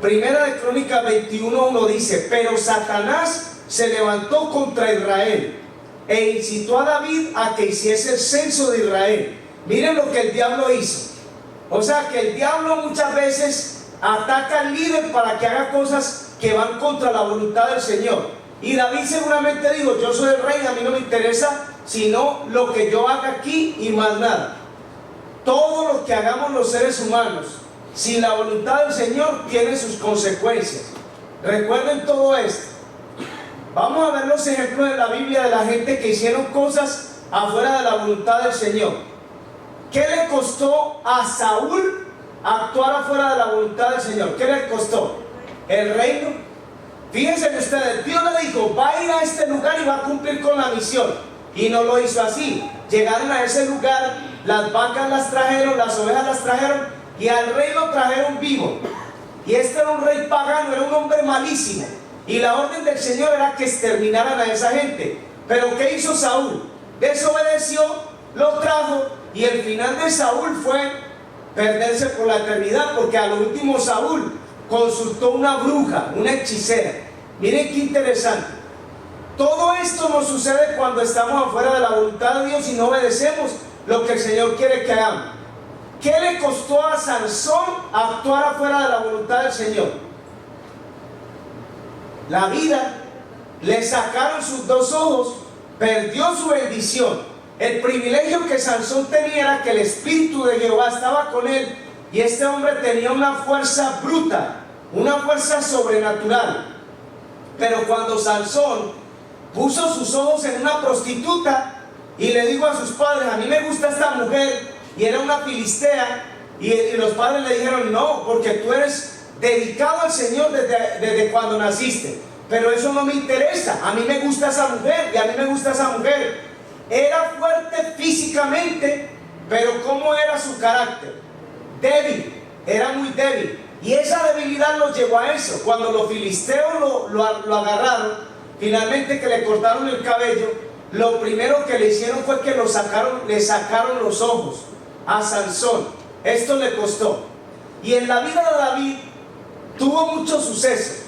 Primera de Crónicas 21:1 dice: pero Satanás se levantó contra Israel e incitó a David a que hiciese el censo de Israel. Miren lo que el diablo hizo. O sea que el diablo muchas veces ataca al líder para que haga cosas que van contra la voluntad del Señor. Y David seguramente dijo: yo soy el rey, a mí no me interesa sino lo que yo haga aquí y más nada. Todo lo que hagamos los seres humanos sin la voluntad del Señor tiene sus consecuencias. Recuerden todo esto. Vamos a ver los ejemplos de la Biblia de la gente que hicieron cosas afuera de la voluntad del Señor. ¿Qué le costó a Saúl actuar afuera de la voluntad del Señor? ¿Qué le costó? El reino. Fíjense ustedes, Dios le dijo: va a ir a este lugar y va a cumplir con la misión. Y no lo hizo así. Llegaron a ese lugar, las vacas las trajeron, las ovejas las trajeron, y al rey lo trajeron vivo. Y este era un rey pagano, era un hombre malísimo. Y la orden del Señor era que exterminaran a esa gente. Pero ¿qué hizo Saúl? Desobedeció, lo trajo, y el final de Saúl fue perderse por la eternidad, porque a lo último Saúl consultó una bruja, una hechicera. Miren qué interesante. Todo esto nos sucede cuando estamos afuera de la voluntad de Dios y no obedecemos lo que el Señor quiere que hagamos. ¿Qué le costó a Sansón actuar afuera de la voluntad del Señor? La vida. Le sacaron sus dos ojos, perdió su bendición. El privilegio que Sansón tenía era que el Espíritu de Jehová estaba con él, y este hombre tenía una fuerza bruta, una fuerza sobrenatural. Pero cuando Sansón puso sus ojos en una prostituta y le dijo a sus padres: a mí me gusta esta mujer, y era una filistea, y los padres le dijeron: no, porque tú eres dedicado al Señor desde cuando naciste. Pero eso no me interesa, a mí me gusta esa mujer, y a mí me gusta esa mujer. Era fuerte físicamente, pero ¿cómo era su carácter? Débil, era muy débil. Y esa debilidad los llevó a eso. Cuando los filisteos lo agarraron, finalmente que le cortaron el cabello, lo primero que le hicieron fue que le sacaron los ojos a Sansón. Esto le costó. Y en la vida de David tuvo muchos sucesos,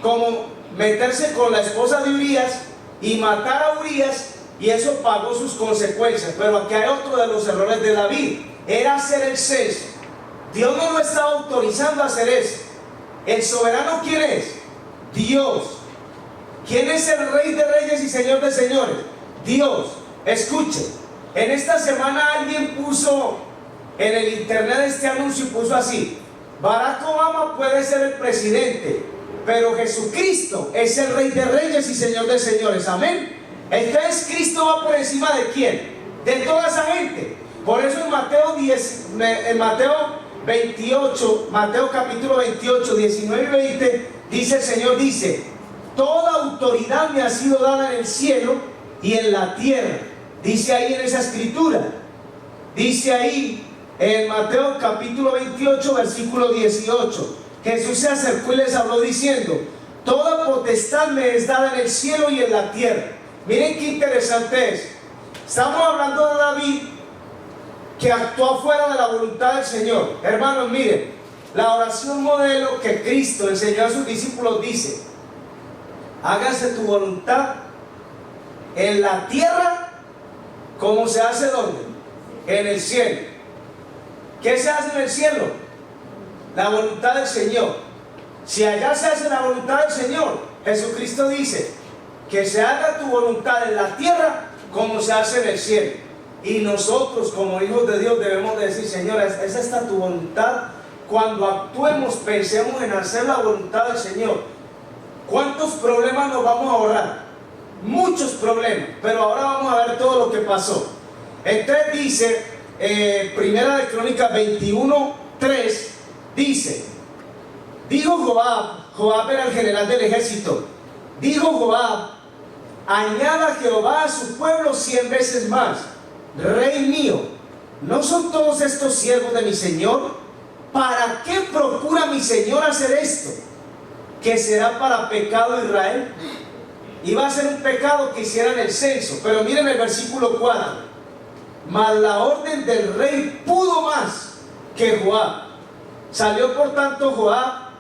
como meterse con la esposa de Urías y matar a Urías, y eso pagó sus consecuencias. Pero aquí hay otro de los errores de David: era hacer el censo. Dios no lo estaba autorizando a hacer eso. ¿El soberano quién es? Dios. ¿Quién es el Rey de Reyes y Señor de Señores? Dios. Escuchen, en esta semana alguien puso en el internet este anuncio y puso así: Barack Obama puede ser el presidente, pero Jesucristo es el Rey de Reyes y Señor de Señores. Amén. Entonces Cristo va por encima ¿de quién? De toda esa gente. Por eso en Mateo capítulo 28, 19 y 20, dice el Señor, dice: toda autoridad me ha sido dada en el cielo y en la tierra. Dice ahí en esa escritura. Dice ahí en Mateo capítulo 28, versículo 18. Jesús se acercó y les habló diciendo: toda potestad me es dada en el cielo y en la tierra. Miren qué interesante es. Estamos hablando de David, que actuó fuera de la voluntad del Señor. Hermanos, miren, la oración modelo que Cristo enseñó a sus discípulos dice: hágase tu voluntad en la tierra como se hace ¿dónde? En el cielo. ¿Qué se hace en el cielo? La voluntad del Señor. Si allá se hace la voluntad del Señor, Jesucristo dice que se haga tu voluntad en la tierra como se hace en el cielo. Y nosotros como hijos de Dios debemos decir: Señor, ¿es esta tu voluntad? Cuando actuemos, pensemos en hacer la voluntad del Señor. ¿Cuántos problemas nos vamos a ahorrar? Muchos problemas. Pero ahora vamos a ver todo lo que pasó. Entonces dice, Primera de Crónicas 21, 3, dice: dijo Joab era el general del ejército, dijo Joab: añada Jehová a su pueblo 100 veces más. Rey mío, ¿no son todos estos siervos de mi Señor? ¿Para qué procura mi Señor hacer esto? ¿Que será para pecado Israel? Iba a ser un pecado que hicieran el censo. Pero miren el versículo 4. Mas la orden del rey pudo más que Joab. Salió por tanto Joab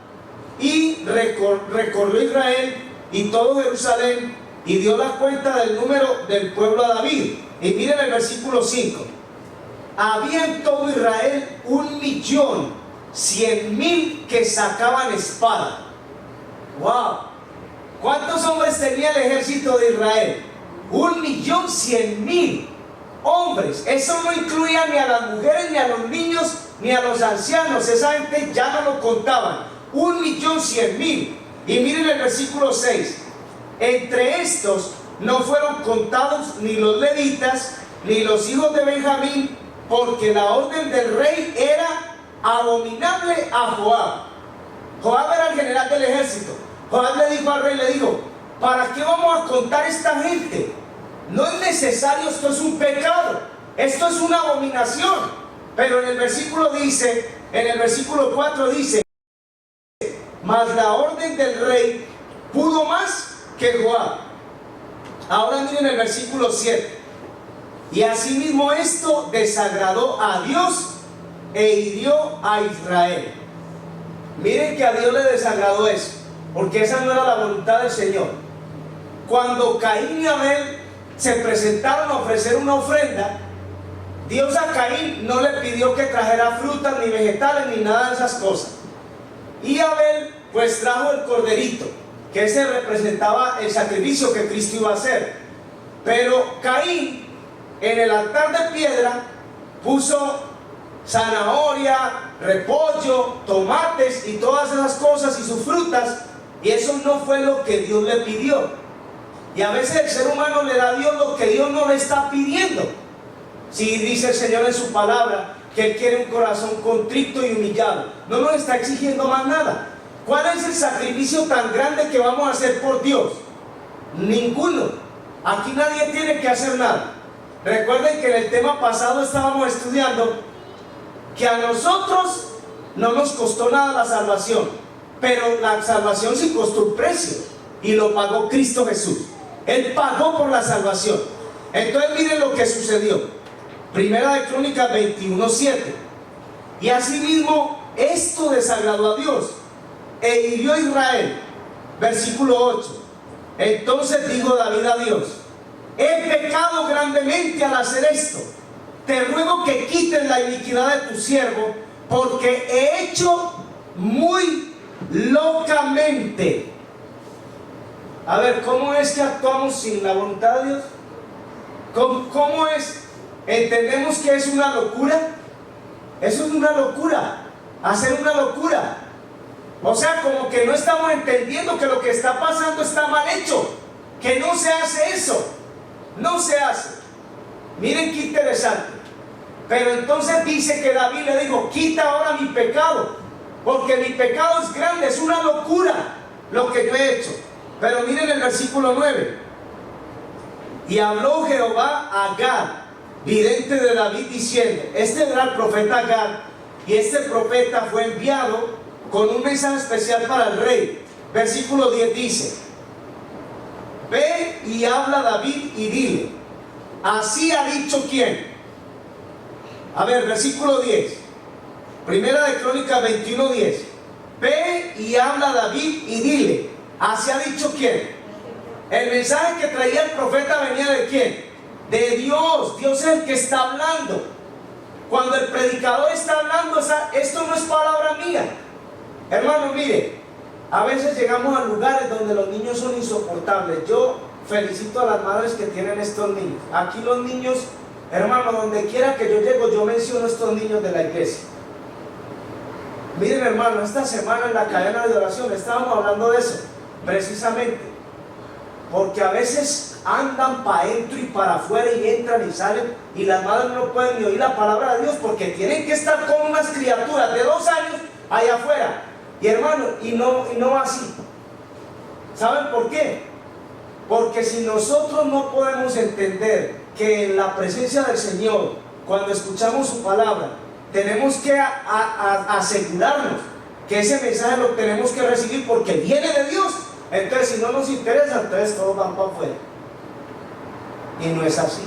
y recorrió Israel y todo Jerusalén y dio la cuenta del número del pueblo a David. Y miren el versículo 5. Había en todo Israel 1.100.000 que sacaban espada. ¡Wow! ¿Cuántos hombres tenía el ejército de Israel? 1.100.000 hombres. Eso no incluía ni a las mujeres, ni a los niños, ni a los ancianos. Esa gente ya no lo contaban. 1.100.000. Y miren el versículo 6. Entre estos no fueron contados ni los levitas, ni los hijos de Benjamín, porque la orden del rey era abominable a Joab. Joab era el general del ejército. Joab le dijo al rey, le dijo: ¿para qué vamos a contar esta gente? No es necesario, esto es un pecado, esto es una abominación. Pero en el versículo dice, en el versículo 4 dice: mas la orden del rey pudo más que Joab. Ahora miren el versículo 7. Y asimismo esto desagradó a Dios e hirió a Israel. Miren que a Dios le desagradó eso, porque esa no era la voluntad del Señor. Cuando Caín y Abel se presentaron a ofrecer una ofrenda, Dios a Caín no le pidió que trajera frutas ni vegetales ni nada de esas cosas. Y Abel pues trajo el corderito, que ese representaba el sacrificio que Cristo iba a hacer. Pero Caín en el altar de piedra puso zanahoria, repollo, tomates y todas esas cosas y sus frutas, y eso no fue lo que Dios le pidió. Y a veces el ser humano le da a Dios lo que Dios no le está pidiendo. Si dice el Señor en su palabra que Él quiere un corazón contrito y humillado, no nos está exigiendo más nada. ¿Cuál es el sacrificio tan grande que vamos a hacer por Dios? Ninguno. Aquí nadie tiene que hacer nada. Recuerden que en el tema pasado estábamos estudiando que a nosotros no nos costó nada la salvación, pero la salvación sí costó un precio y lo pagó Cristo Jesús. Él pagó por la salvación. Entonces miren lo que sucedió. Primera de Crónicas 21:7. Y asimismo esto desagradó a Dios e hirió a Israel. Versículo 8. Entonces dijo David a Dios: he pecado grandemente al hacer esto. Te ruego que quites la iniquidad de tu siervo, porque he hecho muy locamente. A ver, ¿cómo es que actuamos sin la voluntad de Dios? ¿Cómo es? ¿Entendemos que es una locura? Eso es una locura, hacer una locura. O sea, como que no estamos entendiendo que lo que está pasando está mal hecho, que no se hace eso, no se hace. Miren qué interesante. Pero entonces dice que David le dijo: quita ahora mi pecado, porque mi pecado es grande, es una locura lo que yo he hecho. Pero miren el versículo 9. Y habló Jehová a Gad, vidente de David, diciendo: este era el profeta Gad, y este profeta fue enviado con un mensaje especial para el rey. Versículo 10 dice: ve y habla a David y dile: así ha dicho quién. A ver, versículo 10. Primera de Crónicas 21:10. Ve y habla a David y dile: así ha dicho quién. El mensaje que traía el profeta venía ¿de quién? De Dios. Dios es el que está hablando. Cuando el predicador está hablando, esto no es palabra mía. Hermano, mire, a veces llegamos a lugares donde los niños son insoportables. Yo felicito a las madres que tienen estos niños. Aquí los niños, hermano, donde quiera que yo llego, yo menciono a estos niños de la iglesia. Miren, hermano, esta semana en la cadena de oración estábamos hablando de eso, precisamente. Porque a veces andan para adentro y para afuera y entran y salen, y las madres no pueden ni oír la palabra de Dios porque tienen que estar con unas criaturas de 2 años allá afuera. Y hermano, y no va así. ¿Saben por qué? Porque si nosotros no podemos entender que en la presencia del Señor, cuando escuchamos su palabra, tenemos que asegurarnos que ese mensaje lo tenemos que recibir porque viene de Dios. Entonces, si no nos interesa, entonces todos van para afuera. Y no es así.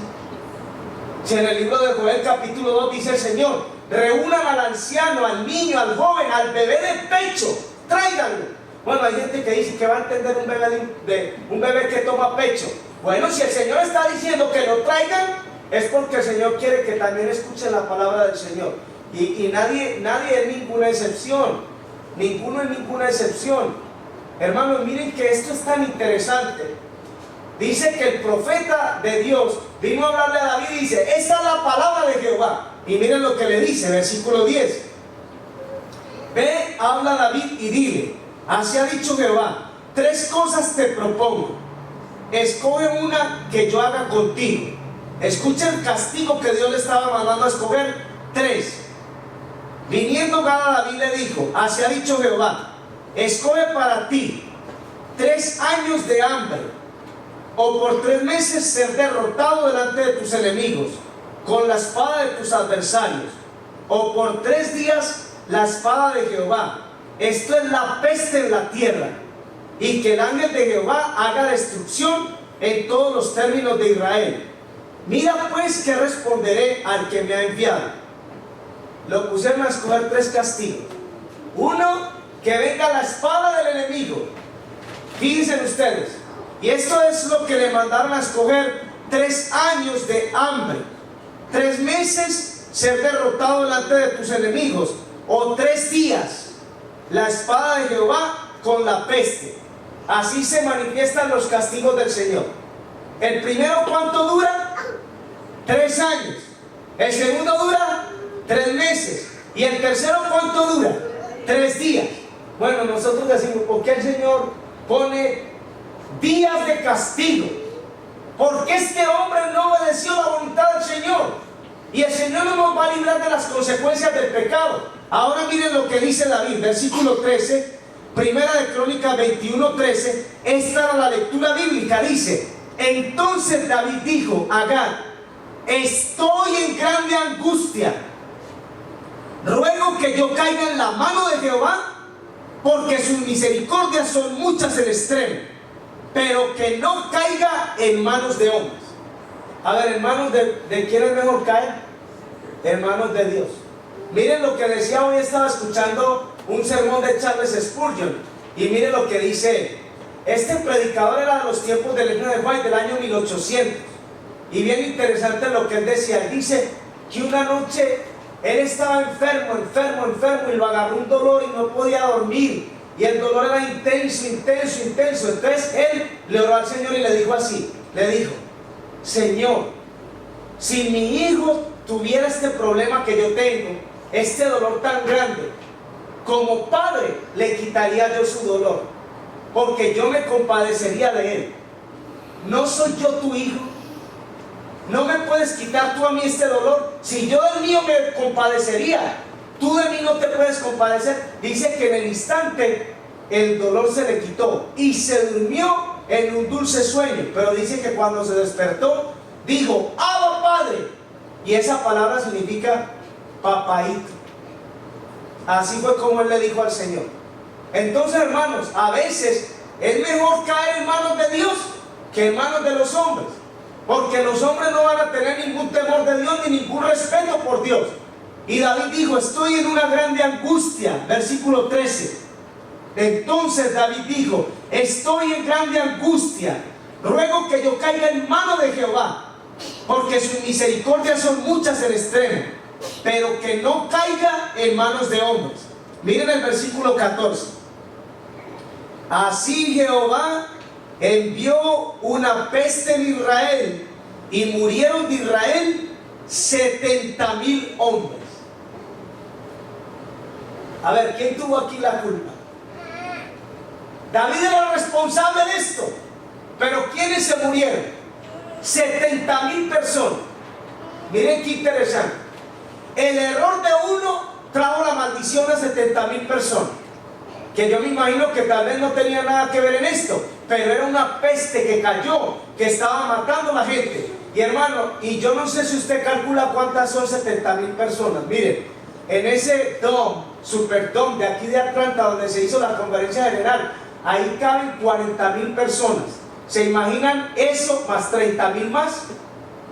Si en el libro de Joel capítulo 2 dice el Señor: reúnan al anciano, al niño, al joven, al bebé de pecho, tráiganlo. Bueno, hay gente que dice que va a entender un bebé que toma pecho. Bueno, si el Señor está diciendo que lo traigan, es porque el Señor quiere que también escuchen la palabra del Señor. Y nadie es ninguna excepción. Ninguno es ninguna excepción. Hermanos, miren que esto es tan interesante. Dice que el profeta de Dios vino a hablarle a David y dice: esta es la palabra de Jehová. Y miren lo que le dice, versículo 10. Ve, habla a David y dile: así ha dicho Jehová, 3 cosas te propongo. Escoge una que yo haga contigo. Escucha el castigo que Dios le estaba mandando a escoger. 3. Viniendo Gad a David le dijo: así ha dicho Jehová, escoge para ti 3 años de hambre, o por 3 meses ser derrotado delante de tus enemigos con la espada de tus adversarios, o por 3 días la espada de Jehová. Esto es la peste en la tierra, y que el ángel de Jehová haga destrucción en todos los términos de Israel. Mira pues que responderé al que me ha enviado. Lo pusieron a escoger 3 castigos. 1, que venga la espada del enemigo. Fíjense ustedes, y esto es lo que le mandaron a escoger: 3 años de hambre, 3 meses ser derrotado delante de tus enemigos, o 3 días la espada de Jehová con la peste. Así se manifiestan los castigos del Señor. El primero, ¿cuánto dura? 3 años. El segundo dura 3 meses. Y el tercero, ¿cuánto dura? 3 días. Bueno, nosotros decimos: ¿por qué el Señor pone días de castigo? Porque este hombre no obedeció la voluntad del Señor, y el Señor no nos va a librar de las consecuencias del pecado. Ahora miren lo que dice David, versículo 13, primera de Crónicas 21:13. Esta era la lectura bíblica. Dice: entonces David dijo a Gad: estoy en grande angustia, ruego que yo caiga en la mano de Jehová, porque sus misericordias son muchas en extremo, pero que no caiga en manos de hombres. A ver, hermanos, ¿de quién es mejor caer? Hermanos de Dios. Miren lo que decía, hoy estaba escuchando un sermón de Charles Spurgeon, y miren lo que dice él. Este predicador era de los tiempos del Ellen G. White, del año 1800, y bien interesante lo que él decía. Él dice que una noche él estaba enfermo, y lo agarró un dolor y no podía dormir, y el dolor era intenso. Entonces él le oró al Señor y le dijo así, le dijo: Señor, si mi hijo tuviera este problema que yo tengo, este dolor tan grande, como padre le quitaría yo su dolor, porque yo me compadecería de él. ¿No soy yo tu hijo? ¿No me puedes quitar tú a mí este dolor? Si yo del mío me compadecería, tú de mí no te puedes compadecer. Dice que en el instante el dolor se le quitó y se durmió en un dulce sueño. Pero dice que cuando se despertó, dijo: Abba, Padre. Y esa palabra significa papaíto. Así fue como él le dijo al Señor. Entonces, hermanos, a veces es mejor caer en manos de Dios que en manos de los hombres, porque los hombres no van a tener ningún temor de Dios ni ningún respeto por Dios. Y David dijo: estoy en una grande angustia. Versículo 13. Entonces David dijo: estoy en grande angustia, ruego que yo caiga en mano de Jehová, porque sus misericordias son muchas en extremo, pero que no caiga en manos de hombres. Miren el versículo 14. Así Jehová envió una peste en Israel, y murieron de Israel 70,000 hombres. A ver, ¿quién tuvo aquí la culpa? David era el responsable de esto, pero ¿quiénes se murieron? 70,000 personas. Miren qué interesante. El error de uno trajo la maldición a 70,000 personas, que yo me imagino que tal vez no tenía nada que ver en esto, pero era una peste que cayó, que estaba matando a la gente. Y hermano, y yo no sé si usted calcula cuántas son 70,000 personas. Miren, en ese Superdome de aquí de Atlanta, donde se hizo la conferencia general, ahí caben 40,000 personas. ¿Se imaginan eso más 30,000 más?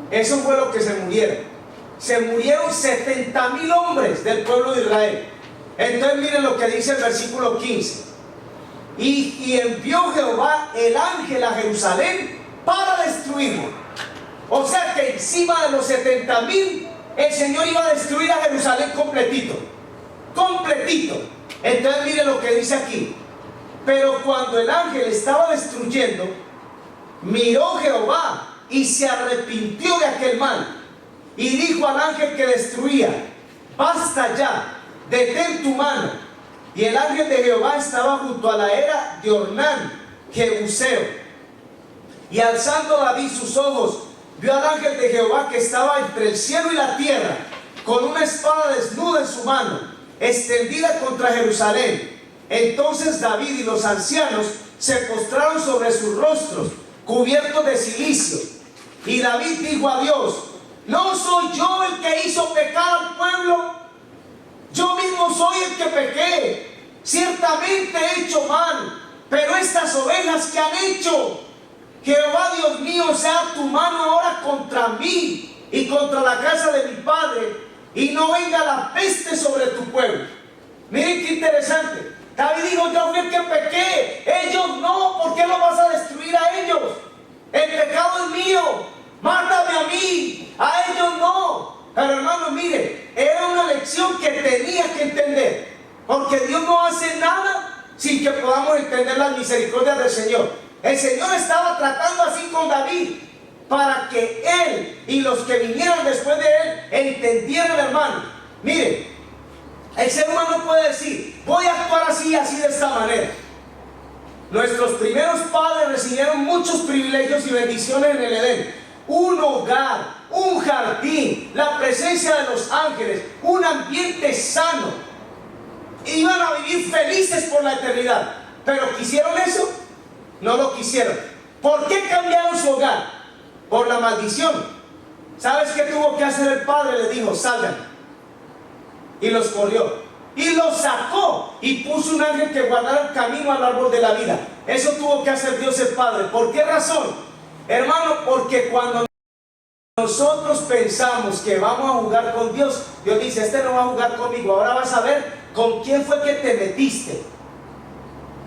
Eso fue lo que se murieron. Se murieron 70,000 hombres del pueblo de Israel. Entonces miren lo que dice el versículo 15. Y envió Jehová el ángel a Jerusalén para destruirlo. O sea que encima de los 70,000, el Señor iba a destruir a Jerusalén completito. Completito. Entonces miren lo que dice aquí. Pero cuando el ángel estaba destruyendo, miró Jehová y se arrepintió de aquel mal. Y dijo al ángel que destruía: basta ya, detén tu mano. Y el ángel de Jehová estaba junto a la era de Ornán, Jebuseo. Y alzando David sus ojos, vio al ángel de Jehová que estaba entre el cielo y la tierra, con una espada desnuda en su mano, extendida contra Jerusalén. Entonces David y los ancianos se postraron sobre sus rostros, cubiertos de cilicio. Y David dijo a Dios: ¿no soy yo el que hizo pecar al pueblo? Yo mismo soy el que pequé. Ciertamente he hecho mal, pero estas ovejas que han hecho, Jehová Dios mío, sea tu mano ahora contra mí y contra la casa de mi padre, y no venga la peste sobre tu pueblo. Miren qué interesante. David dijo: yo fui el que pequé, ellos no. ¿Por qué lo vas a destruir a ellos? El pecado es mío, mátame a mí, a ellos no. Pero hermanos, mire, era una lección que tenía que entender, porque Dios no hace nada sin que podamos entender las misericordias del Señor. El Señor estaba tratando así con David, para que él y los que vinieran después de él entendieran, hermano. Mire, el ser humano puede decir: voy a actuar así, así de esta manera. Nuestros primeros padres recibieron muchos privilegios y bendiciones en el Edén. Un hogar, un jardín, la presencia de los ángeles, un ambiente sano. Iban a vivir felices por la eternidad. ¿Pero quisieron eso? No lo quisieron. ¿Por qué cambiaron su hogar? Por la maldición. ¿Sabes qué tuvo que hacer el padre? Le dijo: salgan. Y los corrió. Y los sacó y puso un ángel que guardara el camino al árbol de la vida. Eso tuvo que hacer Dios el Padre. ¿Por qué razón? Hermano, porque cuando nosotros pensamos que vamos a jugar con Dios, Dios dice: este no va a jugar conmigo, ahora vas a ver con quién fue que te metiste.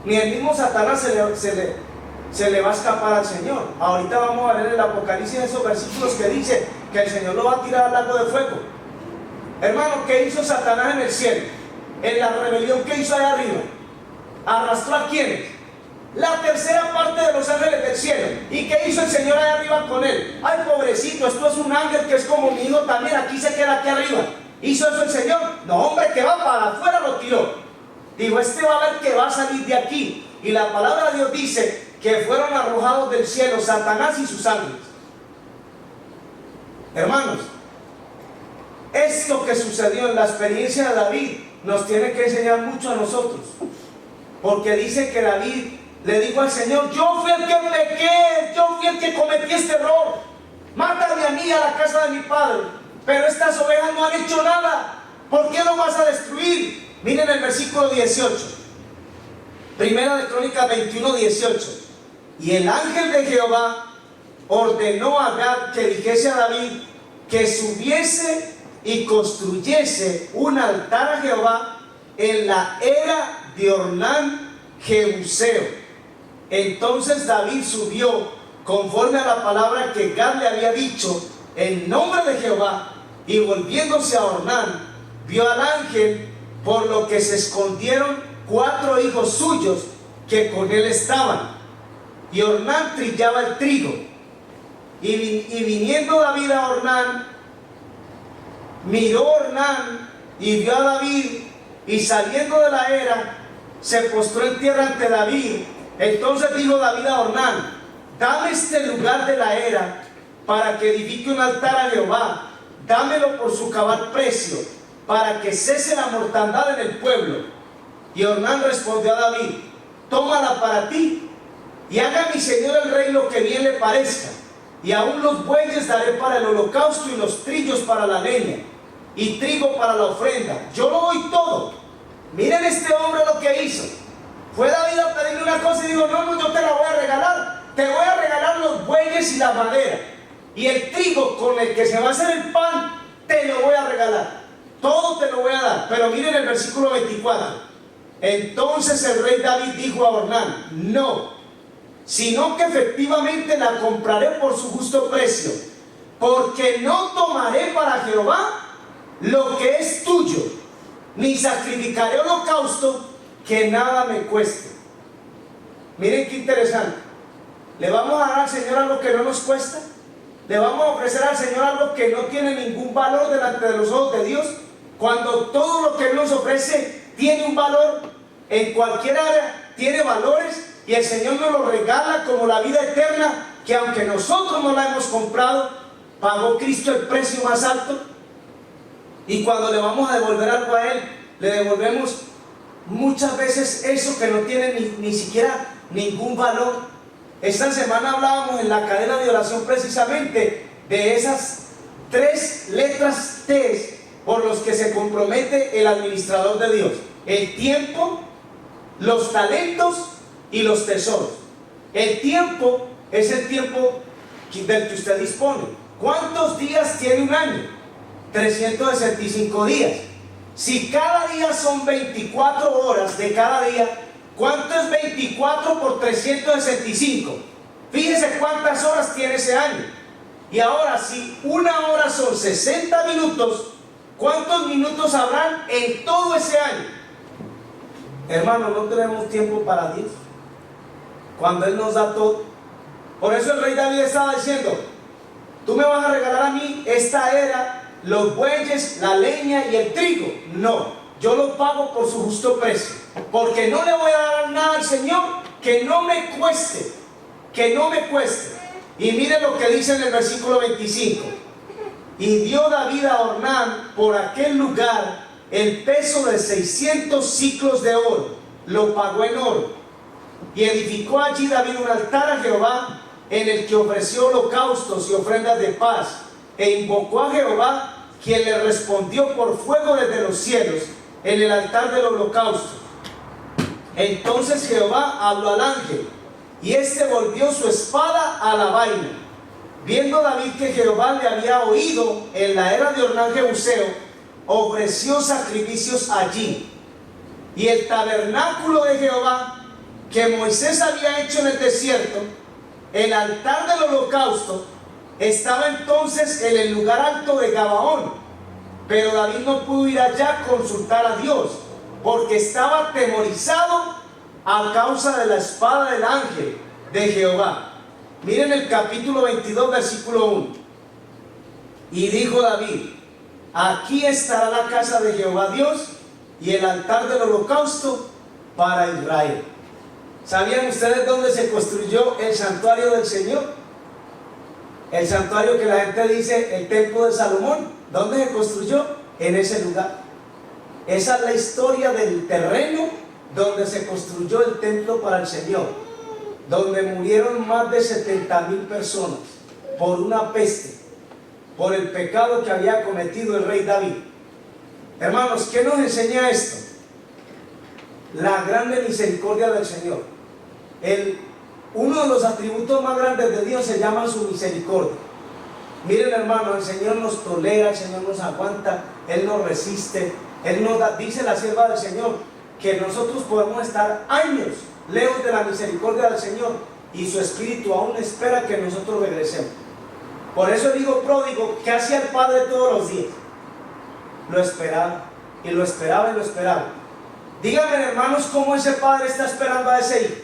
Ni el mismo Satanás se le va a escapar al Señor. Ahorita vamos a ver en el Apocalipsis esos versículos que dice que el Señor lo va a tirar al lago de fuego. Hermano, ¿qué hizo Satanás en el cielo? En la rebelión que hizo allá arriba, ¿arrastró a quiénes? La tercera parte de los ángeles del cielo. ¿Y qué hizo el Señor allá arriba con él? Ay, pobrecito, esto es un ángel que es como mi hijo también, aquí se queda aquí arriba. ¿Hizo eso el Señor? No, hombre, que va para afuera, lo tiró. Dijo: este va a ver que va a salir de aquí. Y la palabra de Dios dice que fueron arrojados del cielo Satanás y sus ángeles. Hermanos, esto que sucedió en la experiencia de David nos tiene que enseñar mucho a nosotros, porque dice que David le dijo al Señor: yo fui el que pequé, yo fui el que cometí este error, mátame a mí, a la casa de mi padre, pero estas ovejas no han hecho nada, ¿por qué lo vas a destruir? Miren el versículo 18, Primera de Crónicas 21, 18. Y el ángel de Jehová ordenó a Gad que dijese a David que subiese y construyese un altar a Jehová en la era de Ornán, Jebuseo. Entonces David subió conforme a la palabra que Gad le había dicho en nombre de Jehová, y volviéndose a Ornán, vio al ángel, por lo que se escondieron 4 hijos suyos que con él estaban. Y Ornán trillaba el trigo. Y viniendo David a Ornán, miró Ornán y vio a David, y saliendo de la era, se postró en tierra ante David. Entonces dijo David a Ornán: dame este lugar de la era para que edifique un altar a Jehová, dámelo por su cabal precio, para que cese la mortandad en el pueblo. Y Ornán respondió a David: tómala para ti, y haga mi señor el rey lo que bien le parezca, y aún los bueyes daré para el holocausto, y los trillos para la leña, y trigo para la ofrenda. Yo lo doy todo. Miren este hombre lo que hizo. Fue David a pedirle una cosa y dijo, no, no, yo te la voy a regalar. Te voy a regalar los bueyes y la madera. Y el trigo con el que se va a hacer el pan, te lo voy a regalar. Todo te lo voy a dar. Pero miren el versículo 24. Entonces el rey David dijo a Ornán, no, sino que efectivamente la compraré por su justo precio, porque no tomaré para Jehová lo que es tuyo, ni sacrificaré holocausto que nada me cueste. Miren qué interesante. ¿Le vamos a dar al Señor algo que no nos cuesta? ¿Le vamos a ofrecer al Señor algo que no tiene ningún valor delante de los ojos de Dios? Cuando todo lo que Él nos ofrece tiene un valor, en cualquier área tiene valores, y el Señor nos lo regala como la vida eterna, que aunque nosotros no la hemos comprado, pagó Cristo el precio más alto. Y cuando le vamos a devolver algo a Él, le devolvemos muchas veces eso que no tiene ni siquiera ningún valor. Esta semana hablábamos en la cadena de oración precisamente de esas 3 letras T por los que se compromete el administrador de Dios: el tiempo, los talentos y los tesoros. El tiempo es el tiempo del que usted dispone. ¿Cuántos días tiene un año? 365 días. Si cada día son 24 horas de cada día, ¿cuánto es 24 por 365? Fíjese cuántas horas tiene ese año. Y ahora, si una hora son 60 minutos, ¿cuántos minutos habrán en todo ese año? Hermano, no tenemos tiempo para Dios cuando Él nos da todo. Por eso el rey David estaba diciendo, tú me vas a regalar a mí esta era, los bueyes, la leña y el trigo. No, yo lo pago por su justo precio, porque no le voy a dar nada al Señor que no me cueste, que no me cueste. Y miren lo que dice en el versículo 25. Y dio David a Ornán por aquel lugar el peso de 600 siclos de oro, lo pagó en oro. Y edificó allí David un altar a Jehová, en el que ofreció holocaustos y ofrendas de paz, e invocó a Jehová, quien le respondió por fuego desde los cielos, en el altar del holocausto. Entonces Jehová habló al ángel, y éste volvió su espada a la vaina. Viendo David que Jehová le había oído en la era de Ornán Jebuseo, ofreció sacrificios allí. Y el tabernáculo de Jehová que Moisés había hecho en el desierto, el altar del holocausto, estaba entonces en el lugar alto de Gabaón. Pero David no pudo ir allá a consultar a Dios, porque estaba atemorizado a causa de la espada del ángel de Jehová. Miren el capítulo 22, versículo 1. Y dijo David, aquí estará la casa de Jehová Dios y el altar del holocausto para Israel. ¿Sabían ustedes dónde se construyó el santuario del Señor? El santuario que la gente dice el templo de Salomón. ¿Dónde se construyó? En ese lugar. Esa es la historia del terreno donde se construyó el templo para el Señor, donde murieron más de 70,000 personas por una peste, por el pecado que había cometido el rey David. Hermanos, ¿qué nos enseña esto? La grande misericordia del Señor. Uno de los atributos más grandes de Dios se llama su misericordia. Miren, hermano, el Señor nos tolera, el Señor nos aguanta, Él nos resiste, Él nos da. Dice la sierva del Señor que nosotros podemos estar años lejos de la misericordia del Señor y su Espíritu aún espera que nosotros regresemos. Por eso el hijo pródigo, ¿qué hacía el padre todos los días? Lo esperaba, y lo esperaba, y lo esperaba. Díganme, hermanos, cómo ese padre está esperando a ese hijo.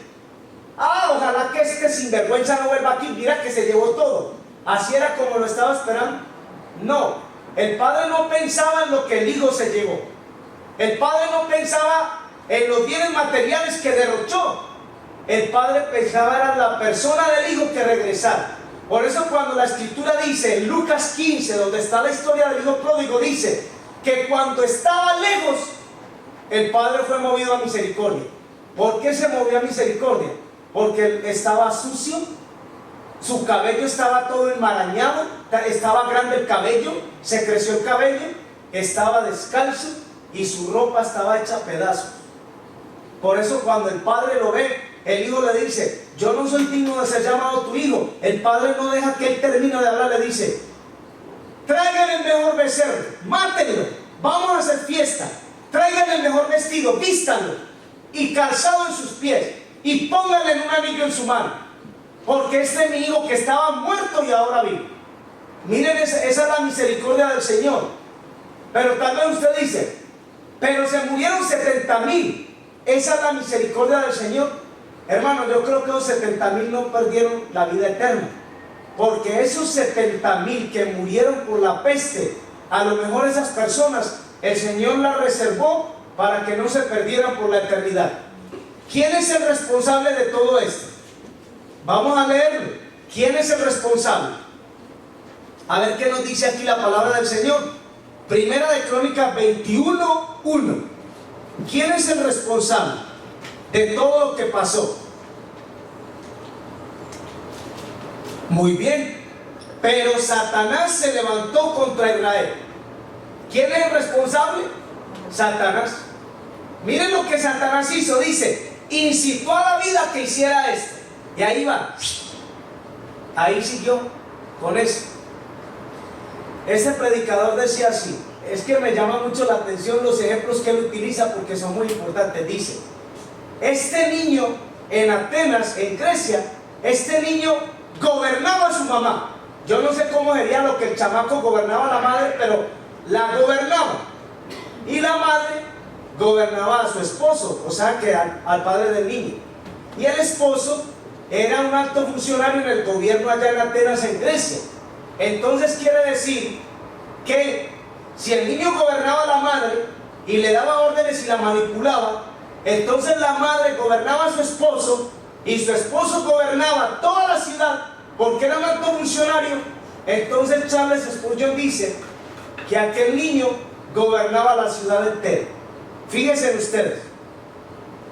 Ojalá que este sinvergüenza no vuelva aquí, mira que se llevó todo. Así era como lo estaba esperando. No, el padre no pensaba en lo que el hijo se llevó. El padre no pensaba en los bienes materiales que derrochó. El padre pensaba en la persona del hijo que regresara. Por eso cuando la escritura dice en Lucas 15, donde está la historia del hijo pródigo, dice que cuando estaba lejos, el padre fue movido a misericordia. ¿Por qué se movió a misericordia? Porque él estaba sucio, su cabello estaba todo enmarañado, estaba grande el cabello, se creció el cabello, estaba descalzo y su ropa estaba hecha a pedazos. Por eso cuando el padre lo ve, el hijo le dice, yo no soy digno de ser llamado tu hijo. El padre no deja que él termine de hablar, le dice, traigan el mejor becerro, mátenlo, vamos a hacer fiesta, traigan el mejor vestido, vístanlo y calzado en sus pies y pónganle un anillo en su mano, porque este es mi hijo que estaba muerto y ahora vive. Miren, esa es la misericordia del Señor. Pero tal vez usted dice, pero se murieron 70,000. Esa es la misericordia del Señor. Hermano, yo creo que los 70,000 no perdieron la vida eterna, porque esos 70,000 que murieron por la peste, a lo mejor esas personas el Señor las reservó para que no se perdieran por la eternidad. ¿Quién es el responsable de todo esto? Vamos a leerlo. ¿Quién es el responsable? A ver qué nos dice aquí la palabra del Señor. Primera de Crónicas 21:1. ¿Quién es el responsable de todo lo que pasó? Muy bien. Pero Satanás se levantó contra Israel. ¿Quién es el responsable? Satanás. Miren lo que Satanás hizo. Dice, incitó a la vida que hiciera esto. Y ahí va. Ahí siguió con eso. Este predicador decía así. Es que me llama mucho la atención los ejemplos que él utiliza porque son muy importantes. Dice, este niño en Atenas, en Grecia, este niño gobernaba a su mamá. Yo no sé cómo sería lo que el chamaco gobernaba a la madre, pero la gobernaba. Y la madre gobernaba a su esposo, o sea que al padre del niño. Y el esposo era un alto funcionario en el gobierno allá en Atenas, en Grecia. Entonces quiere decir que si el niño gobernaba a la madre y le daba órdenes y la manipulaba, entonces la madre gobernaba a su esposo y su esposo gobernaba toda la ciudad porque era un alto funcionario. Entonces Charles Spurgeon dice que aquel niño gobernaba la ciudad entera. Fíjense ustedes,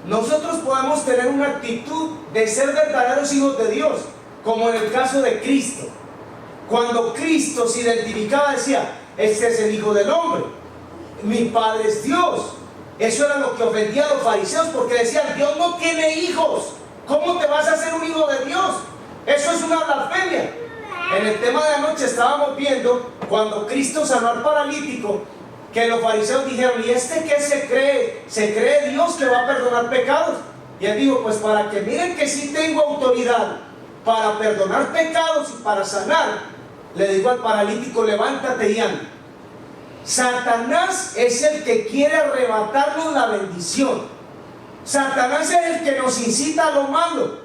nosotros podemos tener una actitud de ser verdaderos hijos de Dios, como en el caso de Cristo. Cuando Cristo se identificaba, decía, este es el Hijo del Hombre, mi Padre es Dios. Eso era lo que ofendía a los fariseos, porque decían, Dios no tiene hijos, ¿cómo te vas a hacer un hijo de Dios? Eso es una blasfemia. En el tema de anoche estábamos viendo cuando Cristo sanó al paralítico, que los fariseos dijeron, ¿y este qué se cree? ¿Se cree Dios que va a perdonar pecados? Y él dijo, pues para que miren que sí tengo autoridad para perdonar pecados y para sanar, le digo al paralítico, levántate y anda. Satanás es el que quiere arrebatarnos la bendición. Satanás es el que nos incita a lo malo,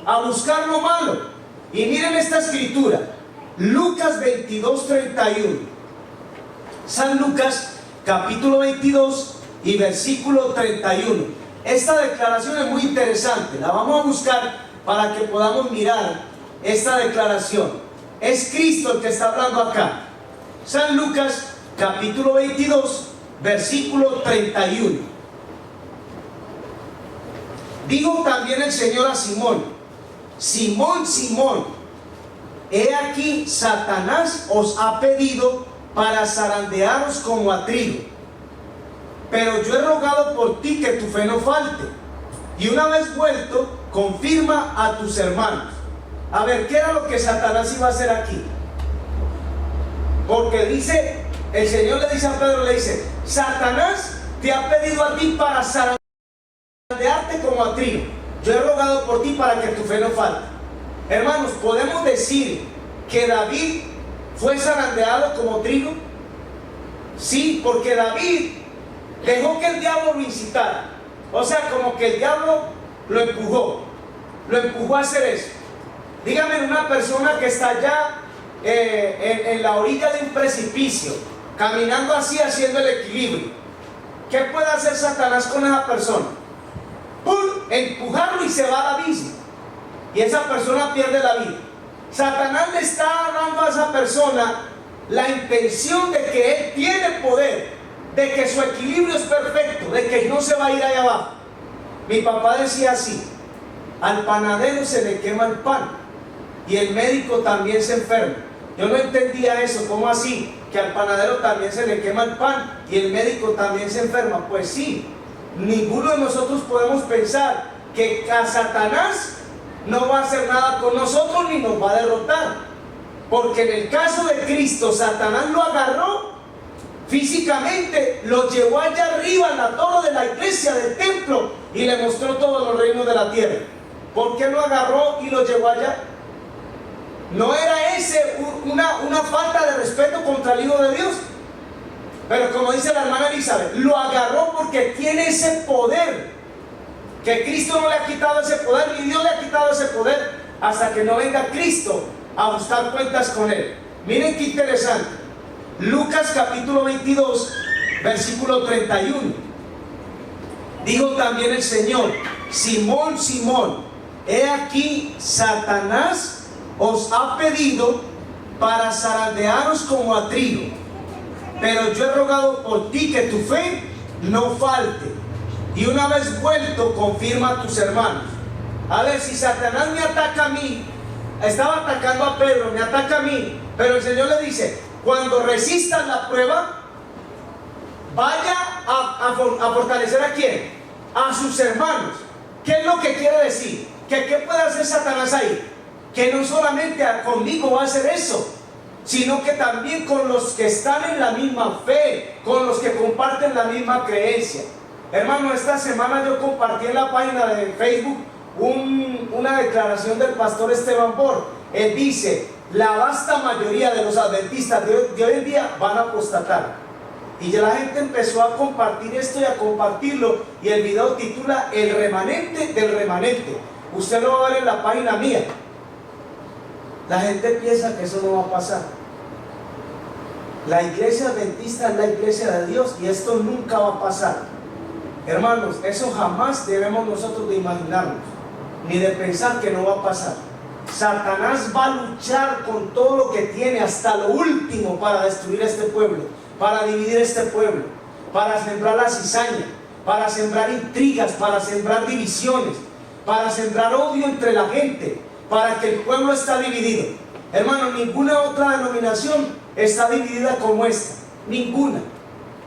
a buscar lo malo. Y miren esta escritura, Lucas 22:31. San Lucas capítulo 22 y versículo 31. Esta declaración es muy interesante, la vamos a buscar para que podamos mirar esta declaración. Es Cristo el que está hablando acá. San Lucas capítulo 22 versículo 31. Dijo también el Señor a Simón, Simón, Simón, he aquí Satanás os ha pedido para zarandearos como a trigo, pero yo he rogado por ti que tu fe no falte, y una vez vuelto confirma a tus hermanos. A ver, ¿qué era lo que Satanás iba a hacer aquí? Porque dice, el Señor le dice a Pedro, le dice, Satanás te ha pedido a ti para zarandearte como a trigo, yo he rogado por ti para que tu fe no falte. Hermanos, ¿podemos decir que David fue zarandeado como trigo? Sí, porque David dejó que el diablo lo incitara. O sea, como que el diablo lo empujó a hacer eso. Dígame una persona que está allá en la orilla de un precipicio, caminando así, haciendo el equilibrio. ¿Qué puede hacer Satanás con esa persona? ¡Pum! Empujarlo y se va al abismo. Y esa persona pierde la vida. Satanás le está dando a esa persona la intención de que él tiene poder, de que su equilibrio es perfecto, de que no se va a ir allá abajo. Mi papá decía así, al panadero se le quema el pan y el médico también se enferma. Yo no entendía eso, ¿cómo así? Que al panadero también se le quema el pan y el médico también se enferma. Pues sí, ninguno de nosotros podemos pensar que a Satanás no va a hacer nada con nosotros ni nos va a derrotar, porque en el caso de Cristo, Satanás lo agarró físicamente, lo llevó allá arriba en la torre de la iglesia, del templo, y le mostró todos los reinos de la tierra. ¿Por qué lo agarró y lo llevó allá? ¿No era ese una falta de respeto contra el Hijo de Dios? Pero como dice la hermana Elizabeth, lo agarró porque tiene ese poder, que Cristo no le ha quitado ese poder, ni Dios le ha quitado ese poder, hasta que no venga Cristo a buscar cuentas con él. Miren qué interesante. Lucas capítulo 22, versículo 31. Dijo también el Señor: Simón, Simón, he aquí Satanás os ha pedido para zarandearos como a trigo, pero yo he rogado por ti que tu fe no falte, y una vez vuelto confirma a tus hermanos. A ver, si Satanás me ataca a mí, estaba atacando a Pedro, me ataca a mí, pero el Señor le dice: cuando resistas la prueba, vaya a fortalecer ¿a quién? A sus hermanos. ¿Qué es lo que quiere decir? ¿Que qué puede hacer Satanás ahí? Que no solamente conmigo va a hacer eso, sino que también con los que están en la misma fe, con los que comparten la misma creencia. Hermano, esta semana yo compartí en la página de Facebook una declaración del pastor Esteban Bor. Él dice: la vasta mayoría de los adventistas de hoy en día van a apostatar. Y ya la gente empezó a compartir esto y a compartirlo, y el video titula El remanente del remanente. Usted lo va a ver en la página mía. La gente piensa que eso no va a pasar. La iglesia adventista es la iglesia de Dios, y esto nunca va a pasar. Hermanos, eso jamás debemos nosotros de imaginarnos, ni de pensar que no va a pasar. Satanás va a luchar con todo lo que tiene hasta lo último para destruir este pueblo, para dividir este pueblo, para sembrar la cizaña, para sembrar intrigas, para sembrar divisiones, para sembrar odio entre la gente, para que el pueblo está dividido. Hermano, ninguna otra denominación está dividida como esta, ninguna.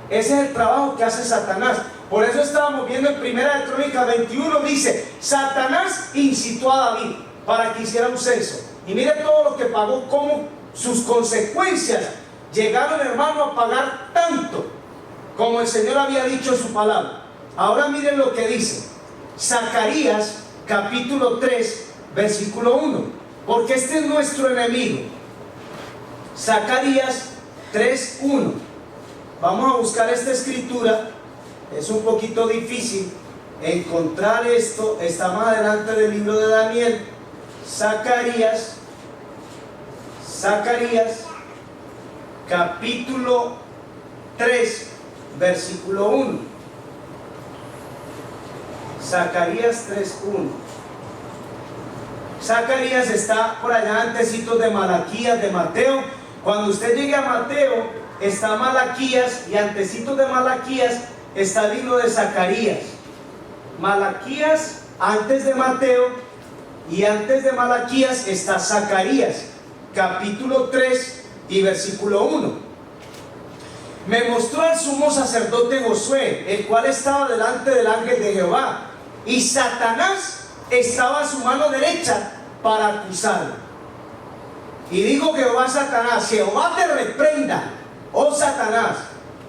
Ese es el trabajo que hace Satanás. Por eso estábamos viendo en 1 de Crónicas 21, dice: Satanás incitó a David para que hiciera un censo. Y mire todo lo que pagó, cómo sus consecuencias llegaron, hermano, a pagar tanto como el Señor había dicho en su palabra. Ahora miren lo que dice Zacarías capítulo 3, versículo 1, porque este es nuestro enemigo. Zacarías 3, 1. Vamos a buscar esta escritura. Es un poquito difícil encontrar esto, está más adelante del libro de Daniel. Zacarías capítulo 3, versículo 1. Zacarías 3, 1. Zacarías está por allá antecitos de Malaquías, de Mateo. Cuando usted llegue a Mateo, está Malaquías, y antecitos de Malaquías está el libro de Zacarías. Malaquías antes de Mateo, y antes de Malaquías está Zacarías, capítulo 3 y versículo 1. Me mostró al sumo sacerdote Josué, el cual estaba delante del ángel de Jehová, y Satanás estaba a su mano derecha para acusarlo. Y dijo Jehová a Satanás: Jehová te reprenda, oh Satanás,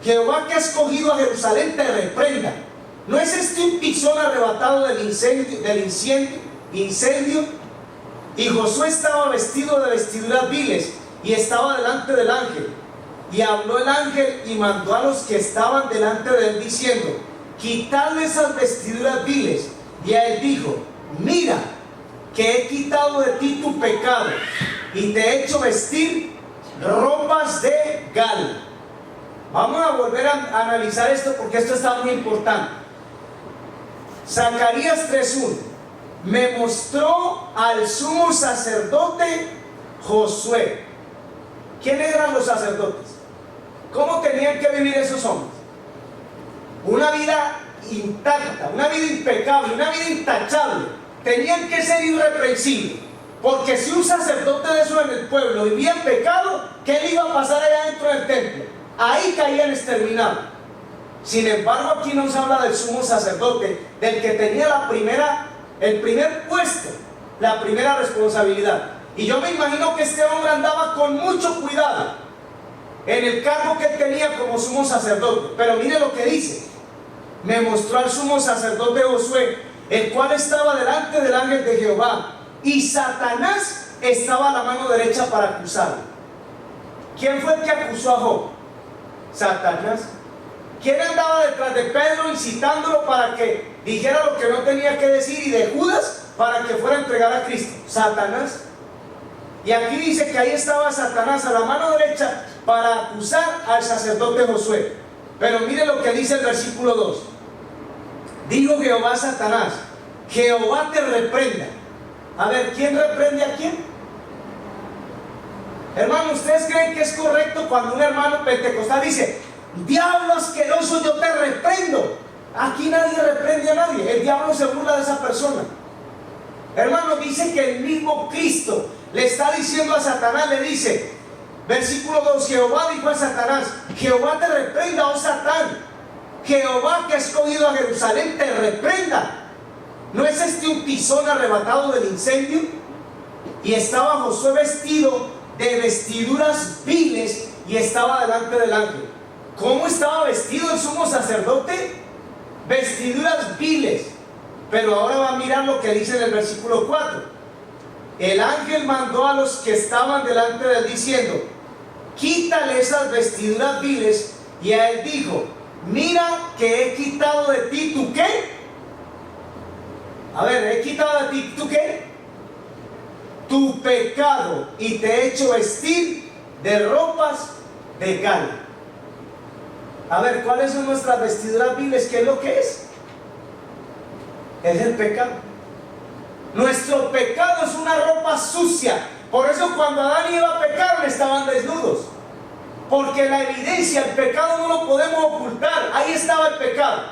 Jehová que ha escogido a Jerusalén te reprenda. ¿No es este un tizón arrebatado del incendio? Y Josué estaba vestido de vestiduras viles y estaba delante del ángel. Y habló el ángel y mandó a los que estaban delante de él diciendo: quitadle esas vestiduras viles. Y a él dijo: mira, que he quitado de ti tu pecado y te he hecho vestir ropas de gala. Vamos a volver a analizar esto, porque esto está muy importante. Zacarías 3:1. Me mostró al sumo sacerdote Josué. ¿Quiénes eran los sacerdotes? ¿Cómo tenían que vivir esos hombres? Una vida intacta, una vida impecable, una vida intachable. Tenían que ser irreprensibles, porque si un sacerdote de eso en el pueblo vivía en pecado, ¿qué le iba a pasar allá dentro del templo? Ahí caían exterminados. Sin embargo, aquí nos habla del sumo sacerdote, del que tenía el primer puesto, la primera responsabilidad. Y yo me imagino que este hombre andaba con mucho cuidado en el cargo que él tenía como sumo sacerdote. Pero mire lo que dice: me mostró al sumo sacerdote Josué, el cual estaba delante del ángel de Jehová, y Satanás estaba a la mano derecha para acusarlo. ¿Quién fue el que acusó a Job? Satanás. ¿Quién andaba detrás de Pedro incitándolo para que dijera lo que no tenía que decir, y de Judas para que fuera a entregar a Cristo? Satanás. Y aquí dice que ahí estaba Satanás a la mano derecha para acusar al sacerdote Josué. Pero mire lo que dice el versículo 2. Dijo Jehová a Satanás: Jehová te reprenda. A ver, ¿quién reprende a quién? Hermano, ¿ustedes creen que es correcto cuando un hermano pentecostal dice: diablo asqueroso, yo te reprendo? Aquí nadie reprende a nadie. El diablo se burla de esa persona. Hermano, dice que el mismo Cristo le está diciendo a Satanás, le dice, versículo 2, Jehová dijo a Satanás: Jehová te reprenda, oh Satán. Jehová que ha escogido a Jerusalén te reprenda. ¿No es este un tizón arrebatado del incendio? Y estaba Josué vestido de vestiduras viles y estaba delante del ángel. ¿Cómo estaba vestido el sumo sacerdote? Vestiduras viles. Pero ahora va a mirar lo que dice en el versículo 4. El ángel mandó a los que estaban delante de él diciendo: quítale esas vestiduras viles. Y a él dijo: mira que he quitado de ti tu ¿qué? A ver, he quitado de ti tu ¿qué? Tu pecado, y te he hecho vestir de ropas de gala. A ver, ¿cuáles son nuestras vestiduras viles? ¿Qué es lo que es? Es el pecado. Nuestro pecado es una ropa sucia. Por eso cuando Adán y Eva pecaron estaban desnudos, porque la evidencia, el pecado no lo podemos ocultar. Ahí estaba el pecado.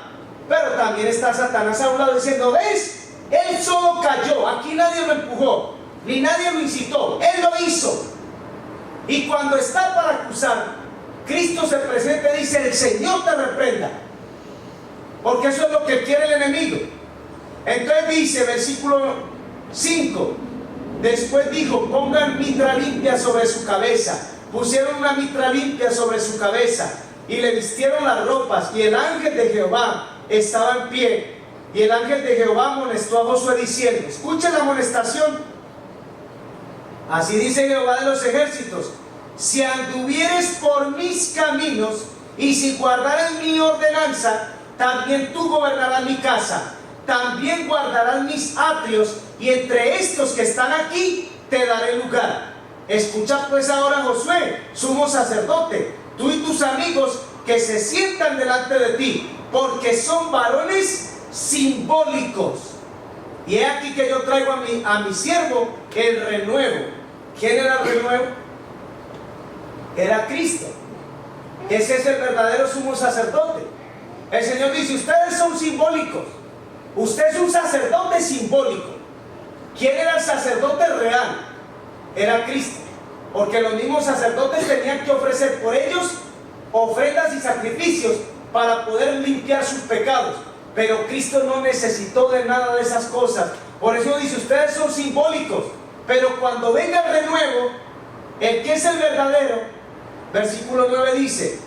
Pero también está Satanás a un lado diciendo: ¿ves? Él solo cayó, aquí nadie lo empujó, ni nadie lo incitó, él lo hizo. Y cuando está para acusar, Cristo se presenta y dice: el Señor te reprenda, porque eso es lo que quiere el enemigo. Entonces dice, versículo 5, después dijo: pongan mitra limpia sobre su cabeza. Pusieron una mitra limpia sobre su cabeza y le vistieron las ropas, y el ángel de Jehová estaba en pie. Y el ángel de Jehová amonestó a Josué diciendo, escuchen la amonestación: así dice Jehová de los ejércitos, si anduvieres por mis caminos y si guardares mi ordenanza, también tú gobernarás mi casa, también guardarás mis atrios, y entre estos que están aquí te daré lugar. Escucha pues ahora, Josué, sumo sacerdote, tú y tus amigos que se sientan delante de ti, porque son varones simbólicos. Y he aquí que yo traigo a mi siervo el renuevo. ¿Quién era el renuevo? Era Cristo. Ese es el verdadero sumo sacerdote. El Señor dice: ustedes son simbólicos. Usted es un sacerdote simbólico. ¿Quién era el sacerdote real? Era Cristo. Porque los mismos sacerdotes tenían que ofrecer por ellos ofrendas y sacrificios para poder limpiar sus pecados. Pero Cristo no necesitó de nada de esas cosas. Por eso dice: ustedes son simbólicos. Pero cuando venga el renuevo, el que es el verdadero, versículo 9 dice: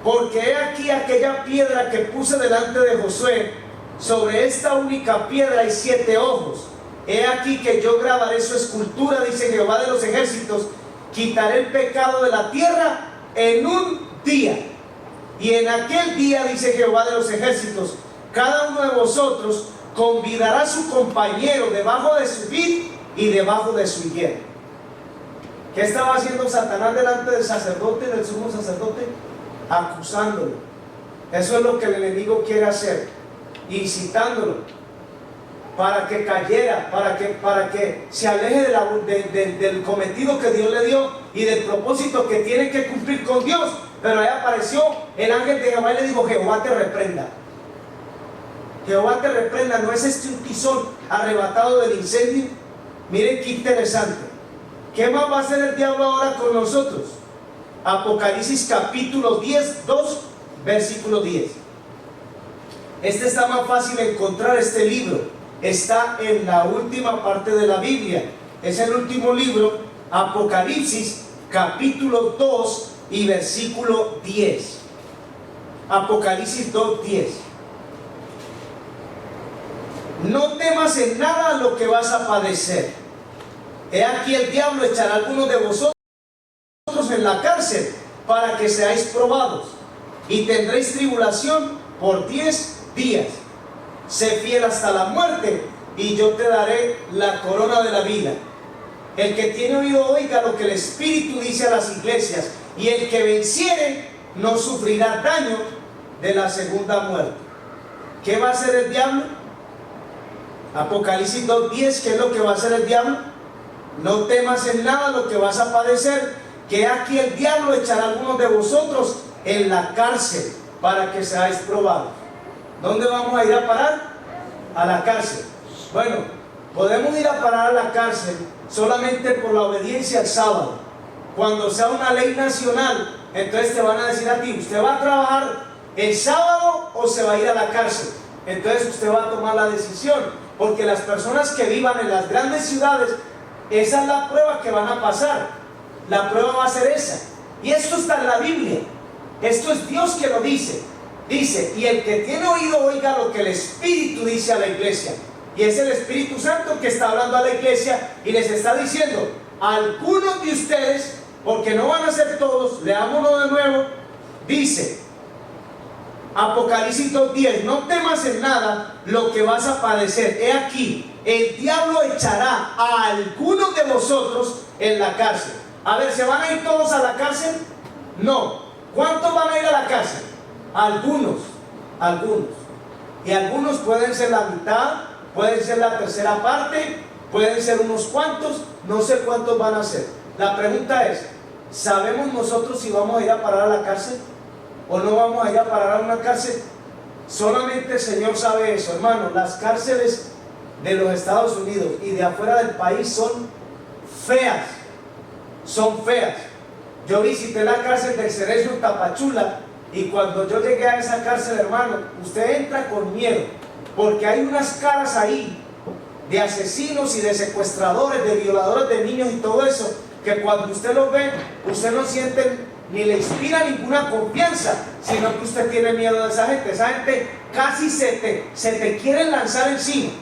porque he aquí aquella piedra que puse delante de Josué, sobre esta única piedra hay 7 ojos. He aquí que yo grabaré su escultura, dice Jehová de los ejércitos, quitaré el pecado de la tierra en un día. Y en aquel día, dice Jehová de los ejércitos, cada uno de vosotros convidará a su compañero debajo de su vid y debajo de su higuera. ¿Qué estaba haciendo Satanás delante del sacerdote, del sumo sacerdote? Acusándolo. Eso es lo que el enemigo quiere hacer, incitándolo para que cayera, para que se aleje del cometido que Dios le dio y del propósito que tiene que cumplir con Dios. Pero ahí apareció el ángel de Jehová y le dijo: Jehová te reprenda. Jehová te reprenda. ¿No es este un tizón arrebatado del incendio? Miren qué interesante. ¿Qué más va a hacer el diablo ahora con nosotros? Apocalipsis capítulo 10, 2, versículo 10. Este está más fácil encontrar, este libro. Está en la última parte de la Biblia. Es el último libro, Apocalipsis, capítulo 2 y versículo 10. Apocalipsis 2:10. No temas en nada lo que vas a padecer. He aquí el diablo echará a algunos de vosotros en la cárcel para que seáis probados, y tendréis tribulación por 10 días. Sé fiel hasta la muerte, y yo te daré la corona de la vida. El que tiene oído oiga lo que el Espíritu dice a las iglesias, y el que venciere no sufrirá daño de la segunda muerte. ¿Qué va a hacer el diablo? Apocalipsis 2:10, ¿qué es lo que va a hacer el diablo? No temas en nada lo que vas a padecer, que aquí el diablo echará a algunos de vosotros en la cárcel para que seáis probados. ¿Dónde vamos a ir a parar? A la cárcel. Bueno, podemos ir a parar a la cárcel solamente por la obediencia al sábado. Cuando sea una ley nacional, entonces te van a decir a ti, ¿usted va a trabajar el sábado o se va a ir a la cárcel? Entonces usted va a tomar la decisión, porque las personas que vivan en las grandes ciudades, esa es la prueba que van a pasar. La prueba va a ser esa. Y esto está en la Biblia. Esto es Dios que lo dice. Dice, y el que tiene oído oiga lo que el Espíritu dice a la iglesia. Y es el Espíritu Santo que está hablando a la iglesia y les está diciendo, algunos de ustedes, porque no van a ser todos, leámoslo de nuevo, dice, Apocalipsis 2:10, no temas en nada lo que vas a padecer. He aquí, el diablo echará a algunos de vosotros en la cárcel. A ver, ¿se van a ir todos a la cárcel? No. ¿Cuántos van a ir a la cárcel? Algunos. Y algunos pueden ser la mitad, pueden ser la tercera parte, pueden ser unos cuantos, no sé cuántos van a ser. La pregunta es, ¿sabemos nosotros si vamos a ir a parar a la cárcel o no vamos a ir a parar a una cárcel? Solamente el Señor sabe eso, hermano. Las cárceles de los Estados Unidos y de afuera del país son feas. Yo visité la cárcel del Cerezo en Tapachula, y cuando yo llegué a esa cárcel, hermano, usted entra con miedo, porque hay unas caras ahí de asesinos y de secuestradores, de violadores de niños y todo eso, que cuando usted los ve, usted no siente ni le inspira ninguna confianza, sino que usted tiene miedo de esa gente. Esa gente casi se te quiere lanzar encima.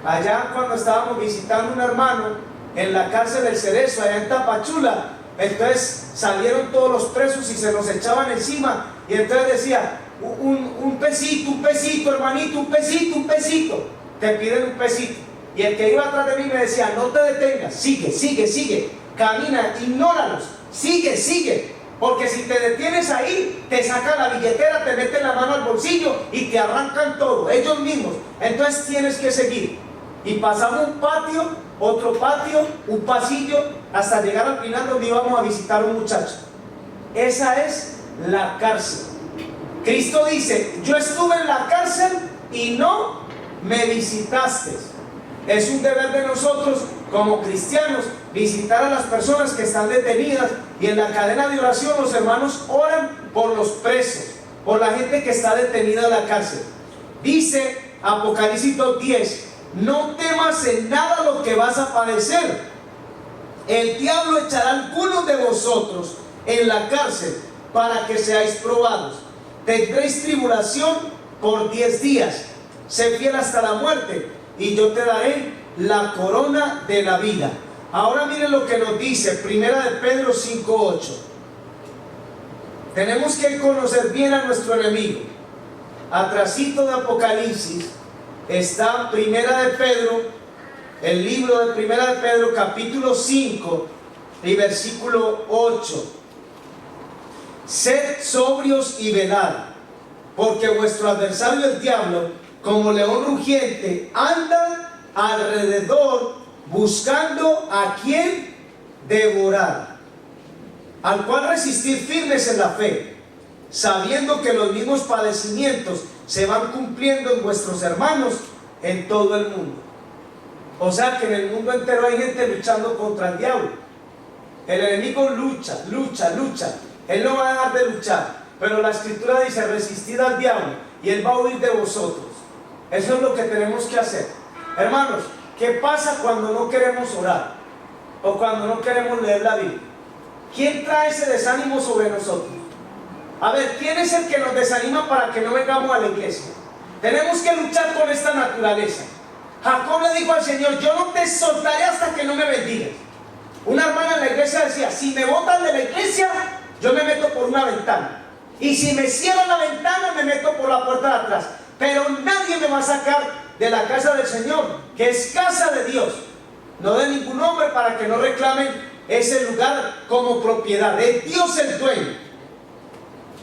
Allá cuando estábamos visitando un hermano en la cárcel del Cerezo, allá en Tapachula, entonces salieron todos los presos y se nos echaban encima, y entonces decía, un pesito, hermanito, un pesito, te piden un pesito. Y el que iba atrás de mí me decía, no te detengas, sigue, camina, ignóralos, sigue, porque si te detienes ahí, te sacan la billetera, te meten la mano al bolsillo y te arrancan todo, ellos mismos. Entonces tienes que seguir. Y pasamos un patio, otro patio, un pasillo, hasta llegar al final donde íbamos a visitar a un muchacho. Esa es la cárcel. Cristo dice, yo estuve en la cárcel y no me visitaste. Es un deber de nosotros como cristianos visitar a las personas que están detenidas, y en la cadena de oración los hermanos oran por los presos, por la gente que está detenida en la cárcel. Dice Apocalipsis 2:10, no temas en nada lo que vas a padecer. El diablo echará a algunos de vosotros en la cárcel para que seáis probados. Tendréis tribulación por 10 días. Sé fiel hasta la muerte, y yo te daré la corona de la vida. Ahora miren lo que nos dice Primera de Pedro 5:8. Tenemos que conocer bien a nuestro enemigo. Atrasito de Apocalipsis está Primera de Pedro, el libro de Primera de Pedro, capítulo 5 y versículo 8. Sed sobrios y velad, porque vuestro adversario el diablo, como león rugiente, anda alrededor buscando a quien devorar, al cual resistir firmes en la fe, sabiendo que los mismos padecimientos se van cumpliendo en vuestros hermanos en todo el mundo. O sea que en el mundo entero hay gente luchando contra el diablo. El enemigo lucha. Él no va a dejar de luchar, pero la escritura dice, resistid al diablo y Él va a huir de vosotros. Eso es lo que tenemos que hacer. Hermanos, ¿qué pasa cuando no queremos orar? O cuando no queremos leer la Biblia. ¿Quién trae ese desánimo sobre nosotros? A ver, ¿quién es el que nos desanima para que no vengamos a la iglesia? Tenemos que luchar con esta naturaleza. Jacob le dijo al Señor: yo no te soltaré hasta que no me bendigas. Una hermana en la iglesia decía: si me botan de la iglesia, yo me meto por una ventana. Y si me cierran la ventana, me meto por la puerta de atrás. Pero nadie me va a sacar de la casa del Señor, que es casa de Dios. No de ningún hombre, para que no reclamen ese lugar como propiedad. Es Dios el dueño.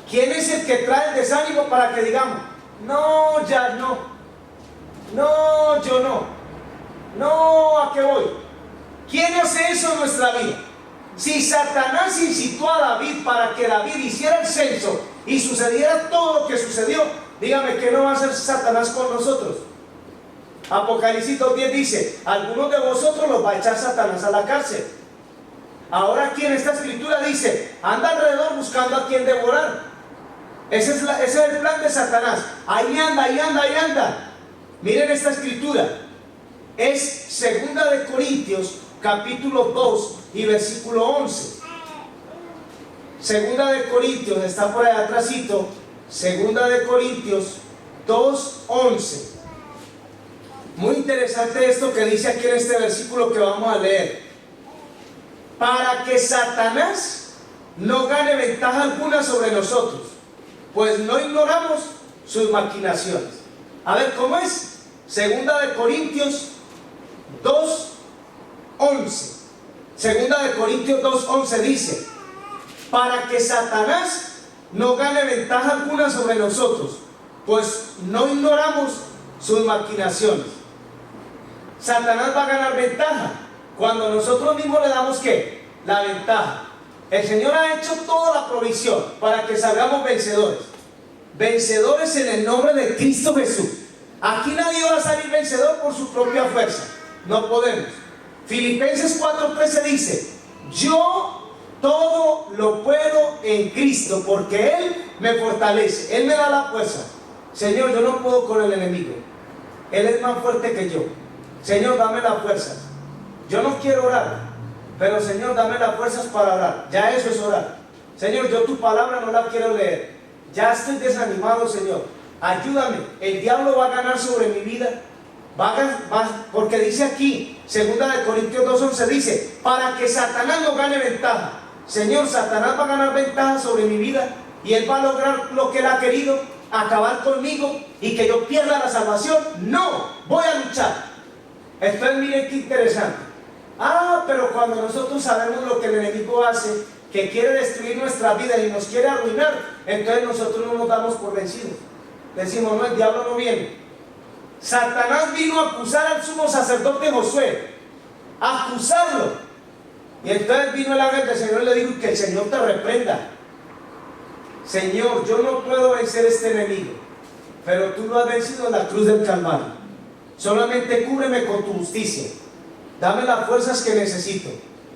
¿Quién es el que trae el desánimo para que digamos: no, ya no, no, yo no, no, ¿a qué voy? ¿Quién hace eso en nuestra vida? Si Satanás incitó a David para que David hiciera el censo y sucediera todo lo que sucedió, dígame, ¿qué no va a hacer Satanás con nosotros? Apocalipsis 2:10 dice: algunos de vosotros los va a echar Satanás a la cárcel. Ahora aquí en esta escritura dice: anda alrededor buscando a quien devorar. Ese es el plan de Satanás. Ahí anda, ahí anda, ahí anda. Miren esta escritura. Es 2 de Corintios capítulo 2 y versículo 11. 2 de Corintios, está por allá atrásito. 2 de Corintios 2:11. Muy interesante esto que dice aquí en este versículo que vamos a leer. Para que Satanás no gane ventaja alguna sobre nosotros, pues no ignoramos sus maquinaciones. A ver, ¿cómo es? 2 de Corintios 2:11. 2 de Corintios 2:11 dice: para que Satanás no gane ventaja alguna sobre nosotros, pues no ignoramos sus maquinaciones. Satanás va a ganar ventaja cuando nosotros mismos le damos ¿qué? La ventaja. El Señor ha hecho toda la provisión para que salgamos vencedores. Vencedores en el nombre de Cristo Jesús. Aquí nadie va a salir vencedor por su propia fuerza. No podemos. Filipenses 4:13 dice: yo todo lo puedo en Cristo, porque Él me fortalece. Él me da la fuerza. Señor, yo no puedo con el enemigo. Él es más fuerte que yo. Señor, dame las fuerzas. Yo no quiero orar, pero Señor, dame las fuerzas para orar. Ya eso es orar. Señor, yo tu palabra no la quiero leer. Ya estoy desanimado, Señor. Ayúdame. El diablo va a ganar sobre mi vida. Porque dice aquí, 2 de Corintios 2:11 dice: para que Satanás no gane ventaja. Señor, Satanás va a ganar ventaja sobre mi vida y él va a lograr lo que él ha querido, acabar conmigo y que yo pierda la salvación. No, voy a luchar. Entonces miren qué interesante. Pero cuando nosotros sabemos lo que el enemigo hace, que quiere destruir nuestra vida y nos quiere arruinar, entonces nosotros no nos damos por vencidos. Decimos: no, el diablo no viene. Satanás vino a acusar al sumo sacerdote Josué, a acusarlo. Y entonces vino el ángel del Señor y le dijo: que el Señor te reprenda. Señor, yo no puedo vencer este enemigo, pero tú lo has vencido en la cruz del Calvario. Solamente cúbreme con tu justicia. Dame las fuerzas que necesito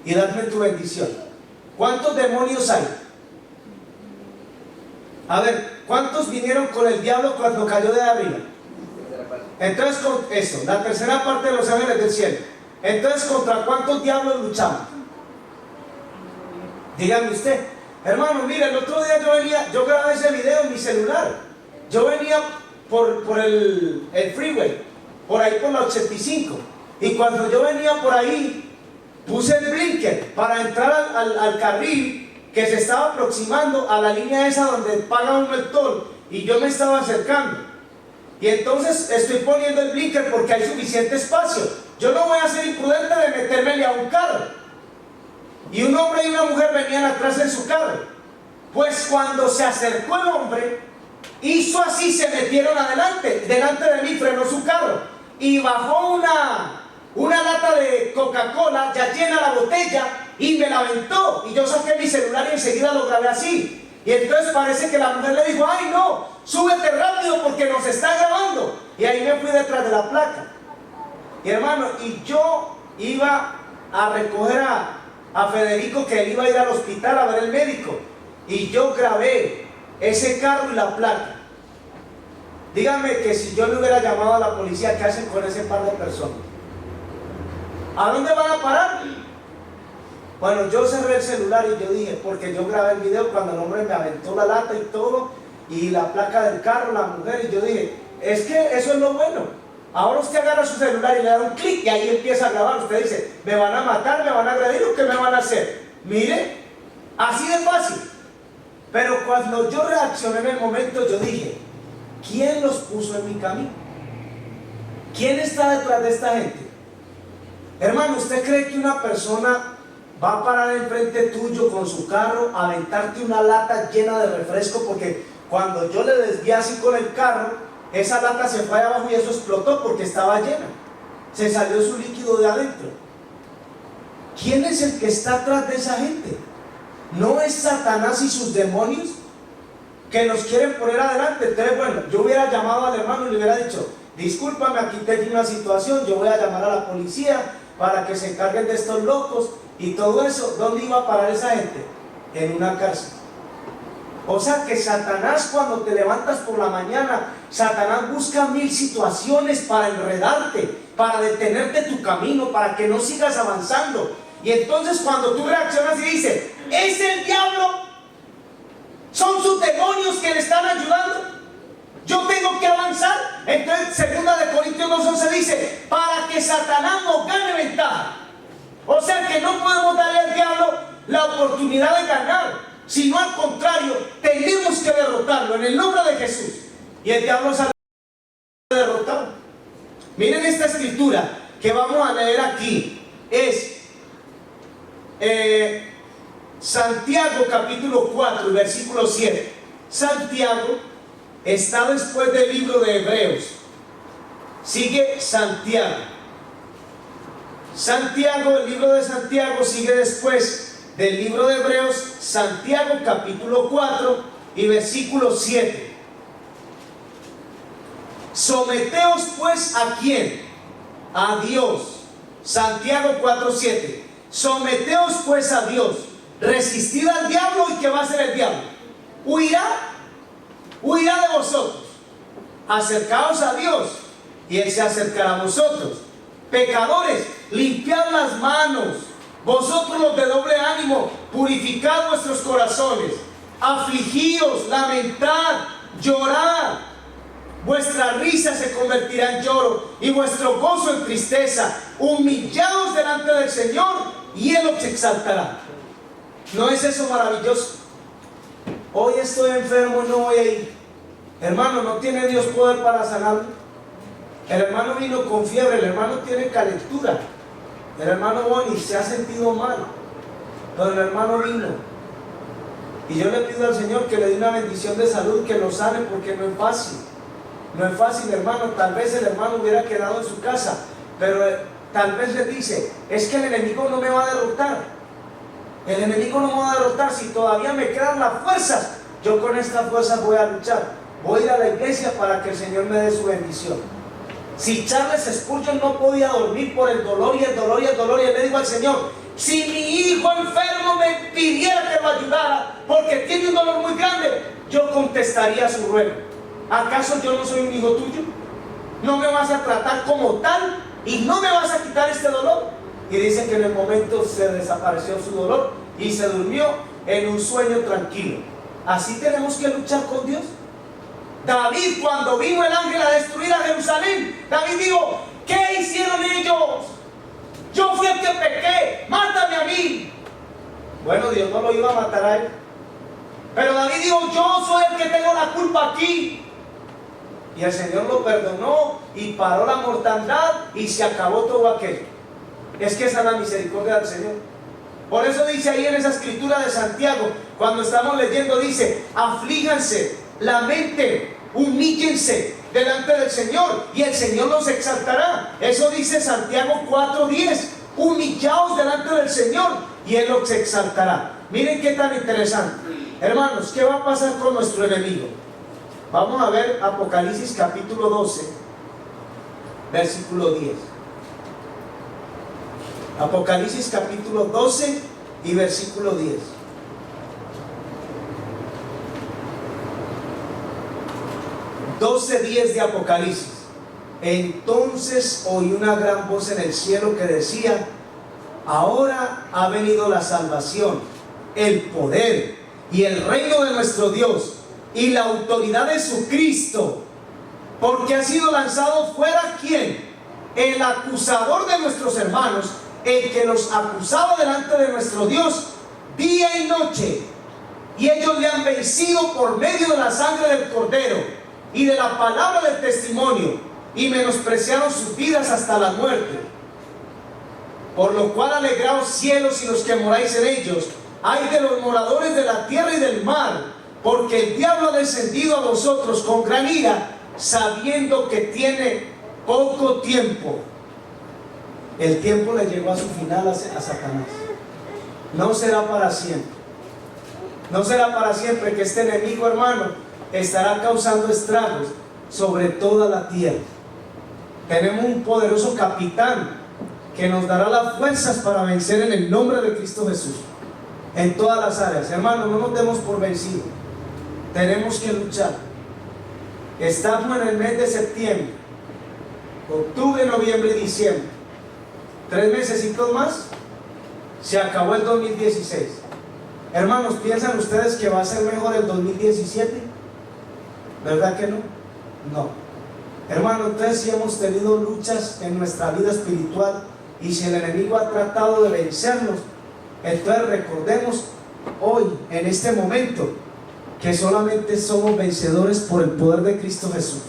y dame tu bendición. ¿Cuántos demonios hay? A ver, ¿cuántos vinieron con el diablo cuando cayó de arriba? Entonces, con eso, la tercera parte de los ángeles del cielo. Entonces, ¿contra cuántos diablos luchamos? Dígame usted. Hermano, mira, el otro día yo grabé ese video en mi celular. Yo venía por el freeway, por ahí por la 85. Y cuando yo venía por ahí, puse el blinker para entrar al carril que se estaba aproximando a la línea esa donde paga uno el toll. Y yo me estaba acercando. Y entonces estoy poniendo el blinker porque hay suficiente espacio. Yo no voy a ser imprudente de metérmele a un carro. Y un hombre y una mujer venían atrás en su carro. Pues cuando se acercó el hombre, hizo así, se metieron adelante. Delante de mí frenó su carro. Y bajó una lata de Coca-Cola ya llena la botella y me la aventó. Y yo saqué mi celular y enseguida lo grabé así. Y entonces parece que la mujer le dijo: ay no, súbete rápido porque nos está grabando. Y ahí me fui detrás de la placa. Y hermano, y yo iba a recoger a Federico, que él iba a ir al hospital a ver el médico. Y yo grabé ese carro y la placa. Díganme que si yo le hubiera llamado a la policía, ¿qué hacen con ese par de personas? ¿A dónde van a parar? Bueno, yo cerré el celular y yo dije, porque yo grabé el video cuando el hombre me aventó la lata y todo, y la placa del carro, la mujer, y yo dije, es que eso es lo bueno. Ahora usted agarra su celular y le da un clic y ahí empieza a grabar. Usted dice, ¿me van a matar, me van a agredir o qué me van a hacer? Mire, así de fácil. Pero cuando yo reaccioné en el momento, yo dije, ¿quién los puso en mi camino? ¿Quién está detrás de esta gente? Hermano, ¿usted cree que una persona va a parar enfrente tuyo con su carro a aventarte una lata llena de refresco? Porque cuando yo le desvié así con el carro, esa lata se fue abajo y eso explotó porque estaba llena. Se salió su líquido de adentro. ¿Quién es el que está atrás de esa gente? ¿No es Satanás y sus demonios que nos quieren poner adelante? Entonces, bueno, yo hubiera llamado al hermano y le hubiera dicho, discúlpame, aquí tengo una situación, yo voy a llamar a la policía para que se encarguen de estos locos y todo eso. ¿Dónde iba a parar esa gente? En una cárcel. O sea que Satanás, cuando te levantas por la mañana, Satanás busca 1000 situaciones para enredarte, para detenerte tu camino, para que no sigas avanzando. Y entonces cuando tú reaccionas y dices, ¿es el diablo? ¿Son sus demonios que le están ayudando? Yo tengo que avanzar. Entonces 2 Corintios 2:11 dice, para que Satanás nos gane ventaja. O sea que no podemos darle al diablo la oportunidad de ganar, sino al contrario, tenemos que derrotarlo en el nombre de Jesús. Y el diablo sale derrotado. Miren esta escritura que vamos a leer aquí. Es Santiago capítulo 4, versículo 7. Santiago está después del libro de Hebreos. Sigue Santiago. Santiago, el libro de Santiago sigue después del libro de Hebreos. Santiago capítulo 4 y versículo 7. Someteos pues ¿a quién? A Dios. Santiago 4:7. Someteos pues a Dios. Resistid al diablo, ¿y qué va a hacer el diablo? Huirá de vosotros. Acercaos a Dios y Él se acercará a vosotros. Pecadores, limpiad las manos. Vosotros los de doble ánimo, purificad vuestros corazones. Afligíos, lamentad, llorad. Vuestra risa se convertirá en lloro y vuestro gozo en tristeza. Humillaos delante del Señor y Él os exaltará. ¿No es eso maravilloso? Hoy estoy enfermo, no voy a ir. Hermano, ¿no tiene Dios poder para sanarlo? El hermano vino con fiebre, el hermano tiene calentura. El hermano Bonnie se ha sentido mal, pero el hermano vino. Y yo le pido al Señor que le dé una bendición de salud, que lo sane, porque no es fácil. No es fácil, hermano. Tal vez el hermano hubiera quedado en su casa, pero tal vez le dice, es que el enemigo no me va a derrotar. El enemigo no me va a derrotar si todavía me quedan las fuerzas. Yo con estas fuerzas voy a luchar. Voy a ir a la iglesia para que el Señor me dé su bendición. Si Charles Spurgeon no podía dormir por el dolor y el dolor y el dolor, y él le dijo al Señor, si mi hijo enfermo me pidiera que lo ayudara porque tiene un dolor muy grande, yo contestaría su ruego. ¿Acaso yo no soy un hijo tuyo? ¿No me vas a tratar como tal y no me vas a quitar este dolor? Y dice que en el momento se desapareció su dolor y se durmió en un sueño tranquilo. Así tenemos que luchar con Dios. David, cuando vino el ángel a destruir a Jerusalén, David dijo, ¿qué hicieron ellos? Yo fui el que pequé, mátame a mí. Bueno, Dios no lo iba a matar a él, pero David dijo, yo soy el que tengo la culpa aquí. Y el Señor lo perdonó y paró la mortandad y se acabó todo aquello. Es que esa es la misericordia del Señor. Por eso dice ahí en esa escritura de Santiago, cuando estamos leyendo, dice, aflíjanse, lamenten, humíllense delante del Señor y el Señor los exaltará. Eso dice Santiago 4:10. Humillaos delante del Señor y Él los exaltará. Miren qué tan interesante. Hermanos, ¿qué va a pasar con nuestro enemigo? Vamos a ver Apocalipsis capítulo 12, versículo 10. Apocalipsis capítulo 12 y versículo 10. 12:10 de Apocalipsis. Entonces oí una gran voz en el cielo que decía: ahora ha venido la salvación, el poder y el reino de nuestro Dios y la autoridad de su Cristo, porque ha sido lanzado fuera, ¿quién? El acusador de nuestros hermanos, el que los acusaba delante de nuestro Dios día y noche. Y ellos le han vencido por medio de la sangre del Cordero y de la palabra del testimonio, y menospreciaron sus vidas hasta la muerte. Por lo cual alegraos cielos y los que moráis en ellos. Ay de los moradores de la tierra y del mar, porque el diablo ha descendido a vosotros con gran ira, sabiendo que tiene poco tiempo. El tiempo le llegó a su final a Satanás. No será para siempre. No será para siempre, que este enemigo, hermano, estará causando estragos sobre toda la tierra. Tenemos un poderoso capitán que nos dará las fuerzas para vencer en el nombre de Cristo Jesús, en todas las áreas. Hermano, no nos demos por vencidos. Tenemos que luchar. Estamos en el mes de septiembre, octubre, noviembre y diciembre. 3 mesecitos más, se acabó el 2016. Hermanos, ¿piensan ustedes que va a ser mejor el 2017? ¿Verdad que no? No. Hermano, entonces si hemos tenido luchas en nuestra vida espiritual, y si el enemigo ha tratado de vencernos, entonces recordemos hoy, en este momento, que solamente somos vencedores por el poder de Cristo Jesús.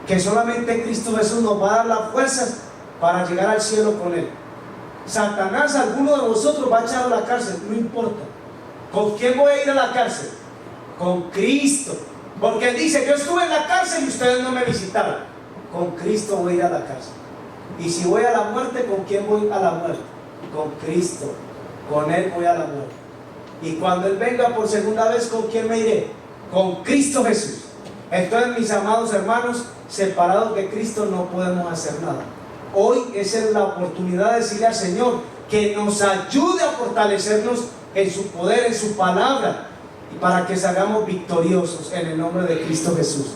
Que solamente Cristo Jesús nos va a dar las fuerzas para llegar al cielo con Él. Satanás, alguno de vosotros va a echar a la cárcel, no importa. ¿Con quién voy a ir a la cárcel? Con Cristo. Porque Él dice: yo estuve en la cárcel y ustedes no me visitaron. Con Cristo voy a ir a la cárcel. Y si voy a la muerte, ¿con quién voy a la muerte? Con Cristo. Con Él voy a la muerte. Y cuando Él venga por segunda vez, ¿con quién me iré? Con Cristo Jesús. Entonces, mis amados hermanos, separados de Cristo no podemos hacer nada. Hoy esa es la oportunidad de decirle al Señor que nos ayude a fortalecernos en su poder, en su palabra, y para que salgamos victoriosos en el nombre de Cristo Jesús.